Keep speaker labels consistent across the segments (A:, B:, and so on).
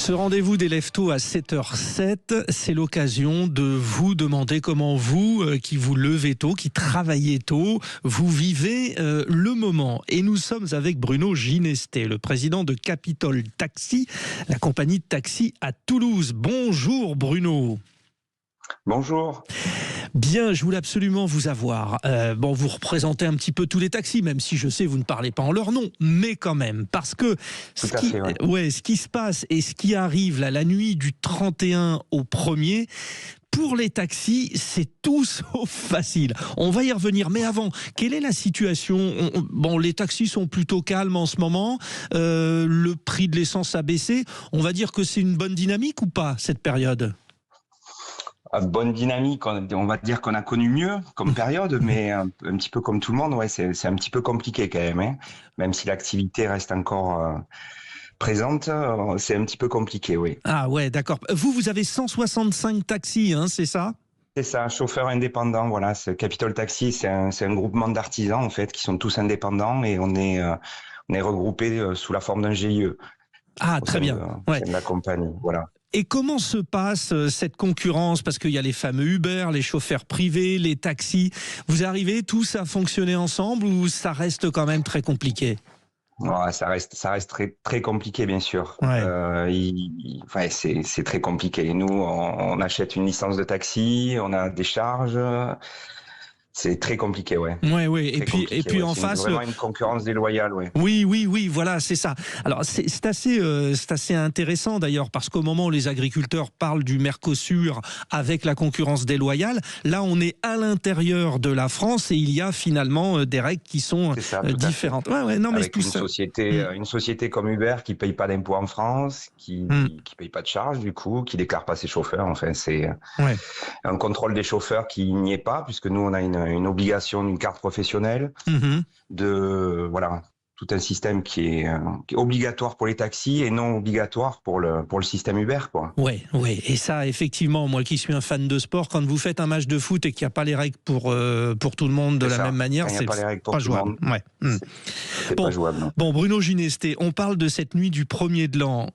A: Ce rendez-vous des Leftos à 7h07, c'est l'occasion de vous demander comment vous, qui vous levez tôt, qui travaillez tôt, vous vivez le moment. Et nous sommes avec Bruno Ginesté, le président de Capitol Taxi, la compagnie de taxi à Toulouse. Bonjour Bruno.
B: Bonjour.
A: Bien, je voulais absolument vous avoir. Vous représentez un petit peu tous les taxis, même si je sais vous ne parlez pas en leur nom, mais quand même, parce que ce qui se passe et ce qui arrive là, la nuit du 31 au 1er, pour les taxis, c'est tout sauf facile. On va y revenir, mais avant, quelle est la situation ? Les taxis sont plutôt calmes en ce moment, le prix de l'essence a baissé, on va dire que c'est une bonne dynamique ou pas, cette période ?
B: Bonne dynamique, on va dire qu'on a connu mieux comme période, mais un petit peu comme tout le monde, c'est un petit peu compliqué quand même. Hein. Même si l'activité reste encore présente, c'est un petit peu compliqué, oui.
A: Ah ouais, d'accord. Vous avez 165 taxis, hein, c'est ça ?
B: C'est ça, chauffeur indépendant, voilà. Capitol Taxi, c'est un groupement d'artisans en fait qui sont tous indépendants et on est regroupés sous la forme d'un GIE.
A: Ah, très bien.
B: De la compagnie, voilà.
A: Et comment se passe cette concurrence ? Parce qu'il y a les fameux Uber, les chauffeurs privés, les taxis. Vous arrivez tous à fonctionner ensemble ou ça reste quand même très compliqué ?
B: Ça reste très, très compliqué, bien sûr.
A: Ouais.
B: C'est très compliqué. Nous, on achète une licence de taxi, on a des charges. C'est très compliqué, ouais.
A: Ouais. Et puis en face,
B: vraiment une concurrence déloyale, ouais.
A: Oui, voilà, c'est ça. Alors c'est assez intéressant d'ailleurs parce qu'au moment où les agriculteurs parlent du Mercosur avec la concurrence déloyale, là on est à l'intérieur de la France et il y a finalement des règles qui sont différentes.
B: Avec une société comme Uber qui paye pas d'impôts en France, qui paye pas de charges du coup, qui déclare pas ses chauffeurs. Enfin, c'est un contrôle des chauffeurs qui n'y est pas puisque nous on a une obligation d'une carte professionnelle, tout un système qui est obligatoire pour les taxis et non obligatoire pour le système Uber, quoi.
A: Ouais. Et ça, effectivement, moi qui suis un fan de sport, quand vous faites un match de foot et qu'il n'y a pas les règles pour tout le monde de la même manière, c'est pas jouable.
B: Pas jouable, non.
A: Bon, Bruno Ginesté, on parle de cette nuit du 1er de l'an.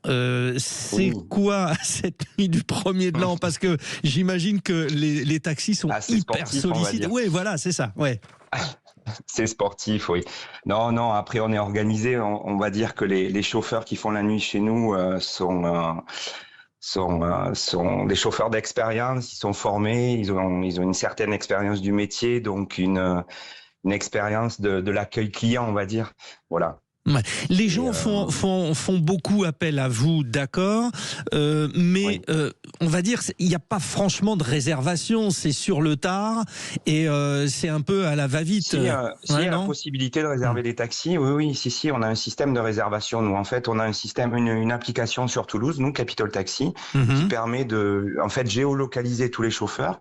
A: C'est quoi cette nuit du 1er de l'an ? Parce que j'imagine que les taxis sont hyper sollicités. Oui, voilà, c'est ça. Ouais.
B: C'est sportif, oui. Non, après on est organisé. On va dire que les chauffeurs qui font la nuit chez nous sont des chauffeurs d'expérience. Ils sont formés, ils ont une certaine expérience du métier, donc une expérience de l'accueil client, on va dire. Voilà.
A: Ouais. Les gens font beaucoup appel à vous, d'accord, mais on va dire il n'y a pas franchement de réservation, c'est sur le tard et c'est un peu à la va-vite.
B: Si, il y a la possibilité de réserver des taxis, oui, on a un système de réservation. Nous, en fait, on a un système, une application sur Toulouse, nous, Capitol Taxi, qui permet de, en fait, géolocaliser tous les chauffeurs.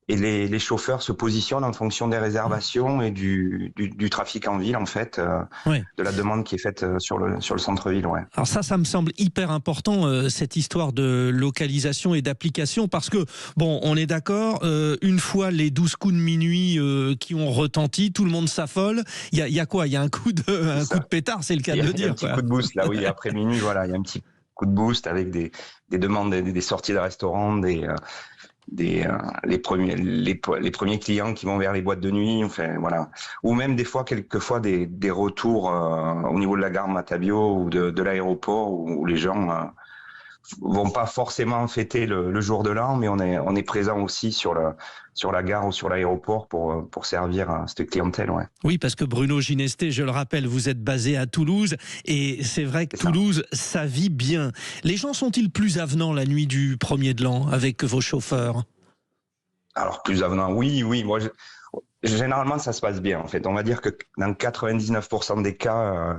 B: Et les chauffeurs se positionnent en fonction des réservations et du trafic en ville, en fait, de la demande qui est faite sur le centre-ville. Ouais.
A: Alors ça me semble hyper important, cette histoire de localisation et d'application, parce que, on est d'accord, une fois les 12 coups de minuit qui ont retenti, tout le monde s'affole. Il y a quoi ? Il y a un coup de pétard, c'est le cas de le dire.
B: Il y a un petit coup de boost, là, oui, après minuit, voilà, il y a un petit coup de boost avec des demandes, des sorties de restaurants, les premiers clients qui vont vers les boîtes de nuit, enfin voilà, ou même quelquefois des retours au niveau de la gare Matabio ou de l'aéroport où les gens vont pas forcément fêter le jour de l'an, mais on est présent aussi sur la gare ou sur l'aéroport pour servir à cette clientèle. Ouais.
A: Oui, parce que Bruno Ginesté, je le rappelle, vous êtes basé à Toulouse et c'est vrai que Toulouse, ça vit bien. Les gens sont-ils plus avenants la nuit du 1er de l'an avec vos chauffeurs ?
B: Alors plus avenants, oui. Moi, généralement, ça se passe bien. En fait, on va dire que dans 99% des cas.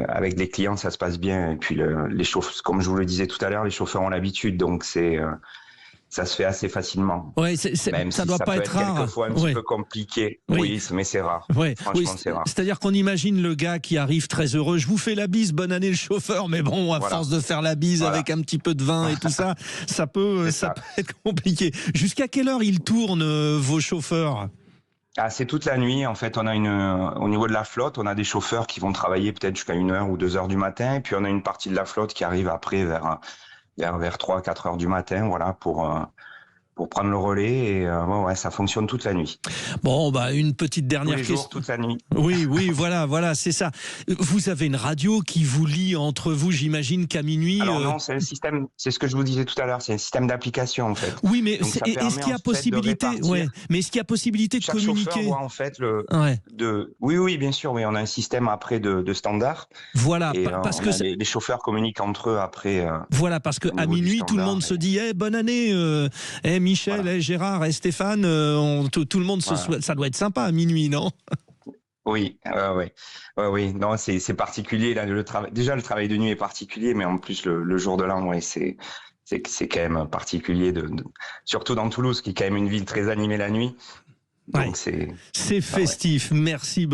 B: Avec les clients, ça se passe bien. Et puis les chauffeurs, comme je vous le disais tout à l'heure, les chauffeurs ont l'habitude, donc ça se fait assez facilement.
A: Ouais,
B: même
A: ça
B: si
A: doit pas être rare.
B: Quelquefois un petit peu compliqué. Oui, mais c'est rare. Franchement, c'est rare.
A: C'est-à-dire qu'on imagine le gars qui arrive très heureux. Je vous fais la bise, bonne année le chauffeur. Mais bon, à force de faire la bise avec un petit peu de vin et tout ça, ça peut être compliqué. Jusqu'à quelle heure ils tournent vos chauffeurs ?
B: Ah, c'est toute la nuit. En fait, on a au niveau de la flotte, on a des chauffeurs qui vont travailler peut-être jusqu'à 1h ou 2h du matin. Et puis, on a une partie de la flotte qui arrive après vers 3-4 heures du matin, voilà, pour prendre le relais. Et ouais, ça fonctionne toute la nuit.
A: Bon, bah, une petite dernière question.
B: Tous les jours, toute la nuit.
A: Oui, voilà, c'est ça. Vous avez une radio qui vous lie entre vous, j'imagine qu'à minuit.
B: Alors non, c'est un système, c'est ce que je vous disais tout à l'heure, c'est un système d'application en fait.
A: Oui, mais est-ce qu'il y a possibilité, mais est-ce qu'il y a possibilité de communiquer?
B: Chaque chauffeur voit en fait oui, bien sûr, oui, on a un système après de standard.
A: Voilà,
B: et,
A: parce que
B: les chauffeurs communiquent entre eux après.
A: Voilà, parce que à minuit, tout le monde se dit, bonne année, Michel, voilà. Gérard, Stéphane, tout le monde ça doit être sympa à minuit, non?
B: Oui, oui. Non, c'est particulier là. Déjà, le travail de nuit est particulier, mais en plus le jour de l'an, ouais, c'est quand même particulier surtout dans Toulouse, qui est quand même une ville très animée la nuit. Donc c'est
A: festif. Merci.